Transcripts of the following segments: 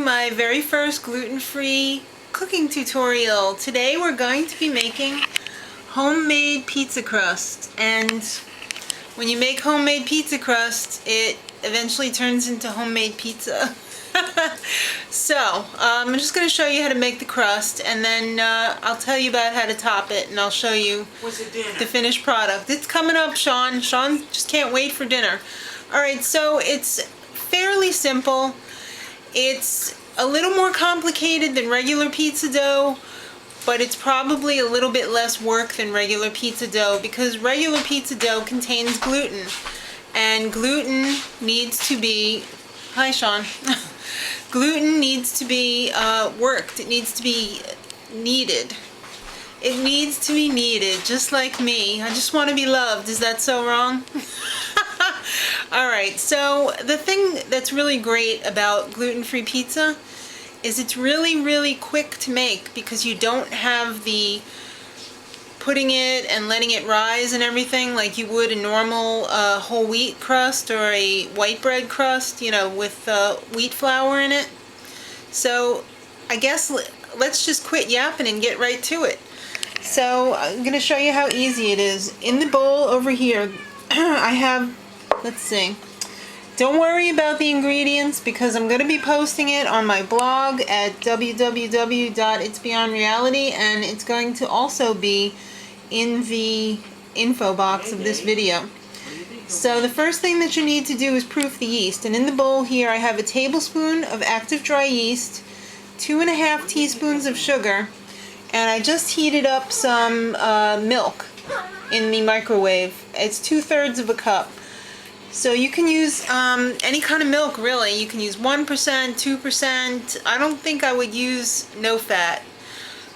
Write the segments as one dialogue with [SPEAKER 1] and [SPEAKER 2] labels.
[SPEAKER 1] my very first gluten-free cooking tutorial. Today we're going to be making homemade pizza crust, and when you make homemade pizza crust it eventually turns into homemade pizza. So I'm just going to show you how to make the crust, and then I'll tell you about how to top it, and I'll show you the finished product. It's coming up, Sean. Sean just can't wait for dinner. Alright, so it's fairly simple. It's a little more complicated than regular pizza dough, but it's probably a little bit less work than regular pizza dough because regular pizza dough contains gluten, and gluten needs to be, hi Sean, gluten needs to be worked. It needs to be kneaded. It needs to be kneaded, just like me. I just want to be loved. Is that so wrong? Alright, so the thing that's really great about gluten-free pizza is it's really quick to make because you don't have the putting it and letting it rise and everything like you would a normal whole wheat crust or a white bread crust, you know, with wheat flour in it. So I guess let's just quit yapping and get right to it. So I'm going to show you how easy it is. In the bowl over here I have, let's see, don't worry about the ingredients because I'm going to be posting it on my blog at www.itsbeyondreality, and it's going to also be in the info box of this video. So the first thing that you need to do is proof the yeast, and in the bowl here I have a tablespoon of active dry yeast, 2.5 teaspoons of sugar, and I just heated up some milk in the microwave. It's 2/3 of a cup. So you can use any kind of milk, really. You can use 1%, 2%. I don't think I would use no fat.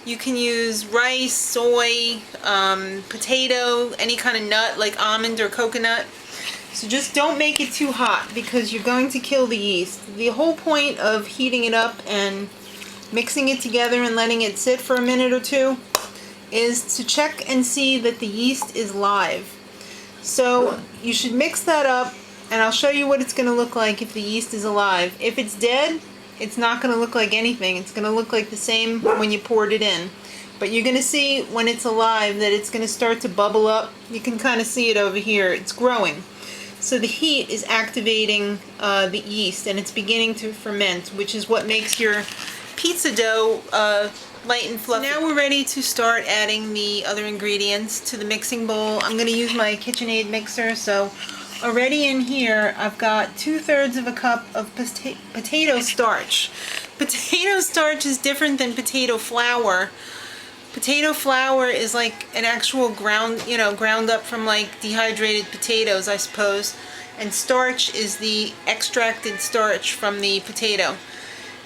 [SPEAKER 1] You can use rice, soy, potato, any kind of nut like almond or coconut. So just don't make it too hot because you're going to kill the yeast. The whole point of heating it up and mixing it together and letting it sit for a minute or two is to check and see that the yeast is live. So you should mix that up, and I'll show you what it's going to look like if the yeast is alive. If it's dead, it's not going to look like anything. It's going to look like the same when you poured it in. But you're going to see when it's alive that it's going to start to bubble up. You can kind of see it over here. It's growing. So the heat is activating the yeast, and it's beginning to ferment, which is what makes your pizza dough light and fluffy. So now we're ready to start adding the other ingredients to the mixing bowl. I'm going to use my KitchenAid mixer. So already in here I've got 2/3 of a cup of potato starch. Potato starch is different than potato flour. Potato flour is like an actual ground up from like dehydrated potatoes, I suppose. And starch is the extracted starch from the potato.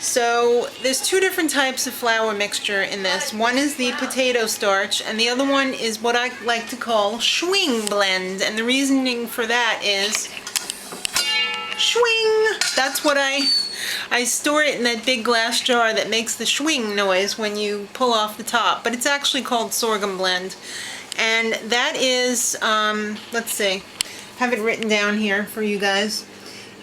[SPEAKER 1] So there's two different types of flour mixture in this. One is the potato starch, and the other one is what I like to call Sorghum Blend. And the reasoning for that is swing. That's what I store it in that big glass jar that makes the swing noise when you pull off the top. But it's actually called Sorghum Blend. And that is, let's see, I have it written down here for you guys.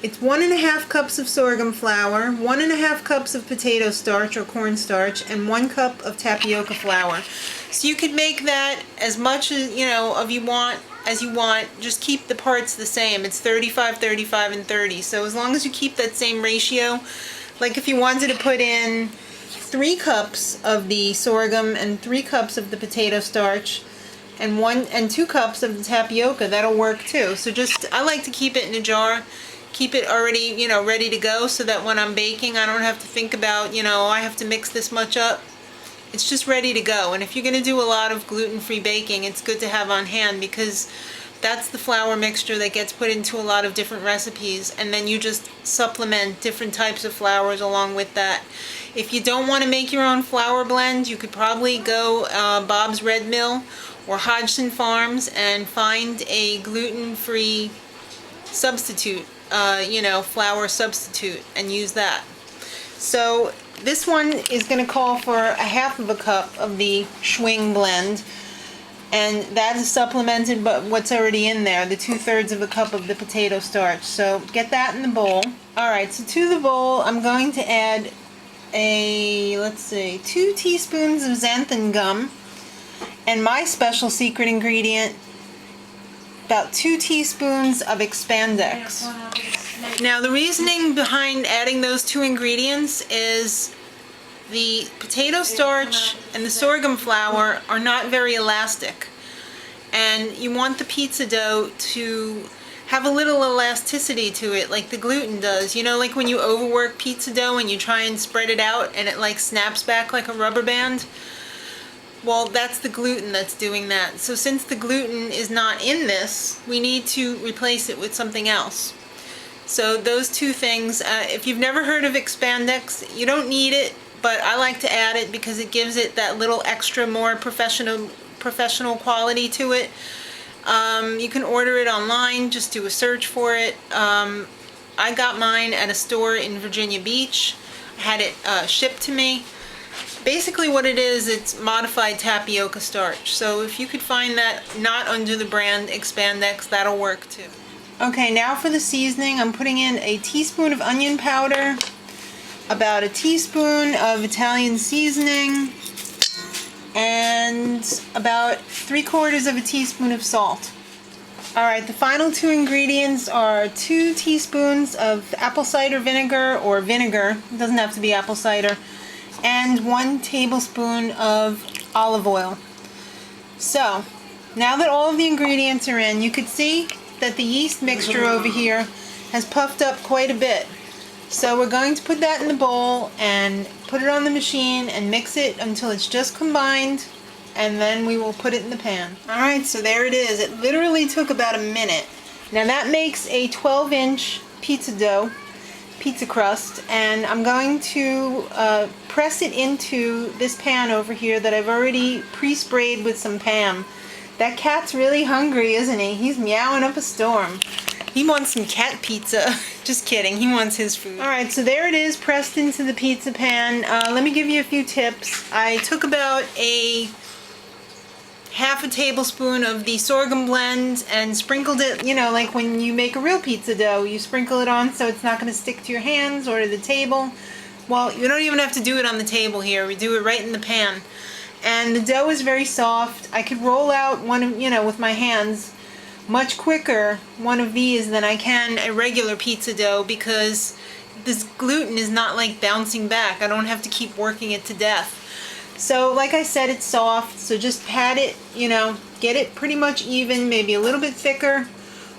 [SPEAKER 1] It's 1.5 cups of sorghum flour, 1.5 cups of potato starch or cornstarch, and 1 cup of tapioca flour. So you could make that as much as you want. Just keep the parts the same. It's 35, 35, and 30. So as long as you keep that same ratio, like if you wanted to put in 3 cups of the sorghum and 3 cups of the potato starch, and 2 cups of the tapioca, that'll work too. So I like to keep it in a jar. Keep it already, ready to go so that when I'm baking I don't have to think about, I have to mix this much up. It's just ready to go. And if you're going to do a lot of gluten-free baking, it's good to have on hand because that's the flour mixture that gets put into a lot of different recipes, and then you just supplement different types of flours along with that. If you don't want to make your own flour blend, you could probably go Bob's Red Mill or Hodgson Farms and find a gluten-free substitute. Flour substitute, and use that. So this one is going to call for 1/2 cup of the Sorghum Blend, and that is supplemented by what's already in there, the 2/3 of a cup of the potato starch. So get that in the bowl. Alright, so to the bowl I'm going to add let's see, 2 teaspoons of xanthan gum, and my special secret ingredient, about 2 teaspoons of Expandex. Now the reasoning behind adding those 2 ingredients is the potato starch and the sorghum flour are not very elastic, and you want the pizza dough to have a little elasticity to it like the gluten does. You know, like when you overwork pizza dough and you try and spread it out and it like snaps back like a rubber band? Well, that's the gluten that's doing that. So since the gluten is not in this, we need to replace it with something else. So those 2 things, if you've never heard of Expandex, you don't need it, but I like to add it because it gives it that little extra more professional quality to it. You can order it online, just do a search for it. I got mine at a store in Virginia Beach. I had it shipped to me. Basically what it is, it's modified tapioca starch. So if you could find that not under the brand Expandex, that'll work too. Okay, now for the seasoning, I'm putting in a teaspoon of onion powder, about a teaspoon of Italian seasoning, and about 3/4 of a teaspoon of salt. Alright, the final 2 ingredients are 2 teaspoons of apple cider vinegar, or vinegar, it doesn't have to be apple cider, and 1 tablespoon of olive oil. So, now that all of the ingredients are in, you could see that the yeast mixture over here has puffed up quite a bit. So we're going to put that in the bowl and put it on the machine and mix it until it's just combined, and then we will put it in the pan. Alright, so there it is. It literally took about a minute. Now that makes a 12-inch pizza dough, pizza crust, and I'm going to press it into this pan over here that I've already pre-sprayed with some Pam. That cat's really hungry, isn't he? He's meowing up a storm. He wants some cat pizza. Just kidding, he wants his food. Alright, so there it is, pressed into the pizza pan. Let me give you a few tips. I took about a half a tablespoon of the Sorghum Blend and sprinkled it, you know, like when you make a real pizza dough, you sprinkle it on so it's not going to stick to your hands or to the table. Well, you don't even have to do it on the table here. We do it right in the pan. And the dough is very soft. I could roll out one of, you know, with my hands much quicker, one of these than I can a regular pizza dough, because this gluten is not like bouncing back. I don't have to keep working it to death. So like I said, it's soft, so just pat it, you know, get it pretty much even, maybe a little bit thicker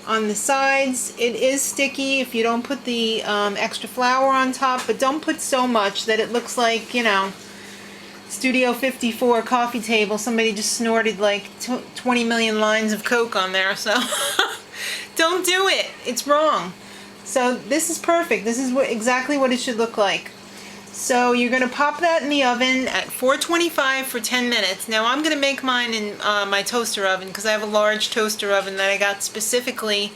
[SPEAKER 1] on the sides. It is sticky if you don't put the extra flour on top, but don't put so much that it looks like, you know, Studio 54 coffee table. Somebody just snorted like 20 million lines of Coke on there, so don't do it. It's wrong. So this is perfect. This is exactly what it should look like. So you're going to pop that in the oven at 425 for 10 minutes. Now I'm going to make mine in my toaster oven because I have a large toaster oven that I got specifically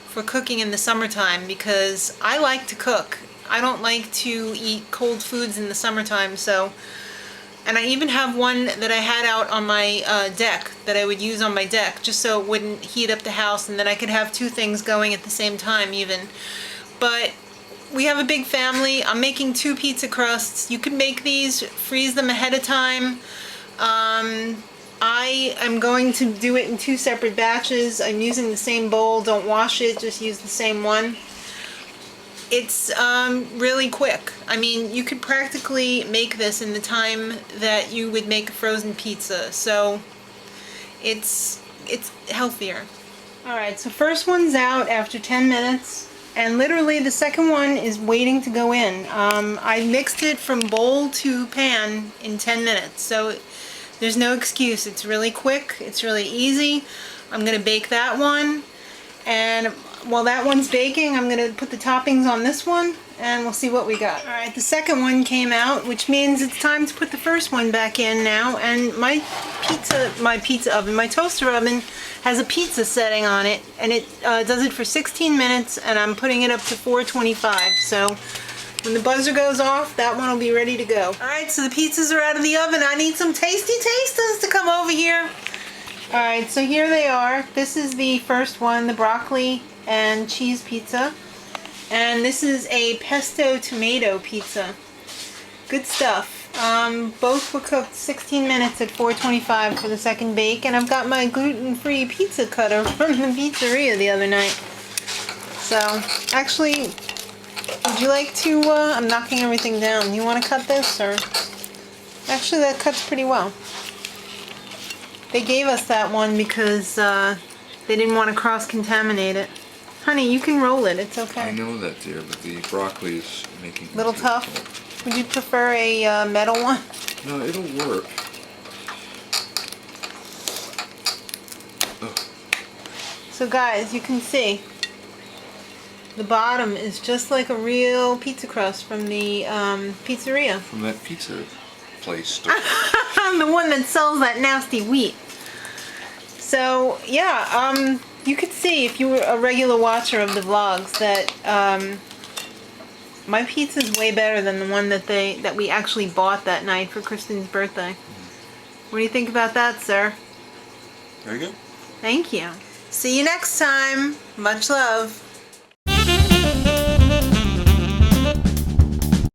[SPEAKER 1] for cooking in the summertime, because I like to cook. I don't like to eat cold foods in the summertime, so... And I even have one that I had out on my deck that I would use on my deck just so it wouldn't heat up the house, and then I could have 2 things going at the same time even. But we have a big family. I'm making 2 pizza crusts. You could make these, freeze them ahead of time. I am going to do it in 2 separate batches. I'm using the same bowl. Don't wash it, just use the same one. It's really quick. I mean, you could practically make this in the time that you would make a frozen pizza, so it's healthier. Alright, so first one's out after 10 minutes, and literally the second one is waiting to go in. I mixed it from bowl to pan in 10 minutes, so there's no excuse. It's really quick, it's really easy. I'm going to bake that one, and while that one's baking, I'm going to put the toppings on this one, and we'll see what we got. Alright, the second one came out, which means it's time to put the first one back in now, and my pizza oven, my toaster oven, has a pizza setting on it, and it does it for 16 minutes, and I'm putting it up to 425, so when the buzzer goes off, that one will be ready to go. Alright, so the pizzas are out of the oven. I need some tasty tasters to come over here. Alright, so here they are. This is the first one, the broccoli and cheese pizza, and this is a pesto tomato pizza. Good stuff. Both were cooked 16 minutes at 425 for the second bake, and I've got my gluten-free pizza cutter from the pizzeria the other night. So, actually, would you like to, I'm knocking everything down. You want to cut this, or? Actually, that cuts pretty well. They gave us that one because they didn't want to cross-contaminate it. Honey, you can roll it. It's okay.
[SPEAKER 2] I know that, dear, but the broccoli is making it
[SPEAKER 1] Little tough. Would you prefer a metal one?
[SPEAKER 2] No, it'll work. Ugh.
[SPEAKER 1] So guys, you can see the bottom is just like a real pizza crust from the pizzeria.
[SPEAKER 2] From that pizza place.
[SPEAKER 1] The one that sells that nasty wheat. So yeah, you could see if you were a regular watcher of the vlogs that my pizza's way better than the one that we actually bought that night for Kristen's birthday. What do you think about that, sir?
[SPEAKER 2] There you go.
[SPEAKER 1] Thank you. See you next time. Much love.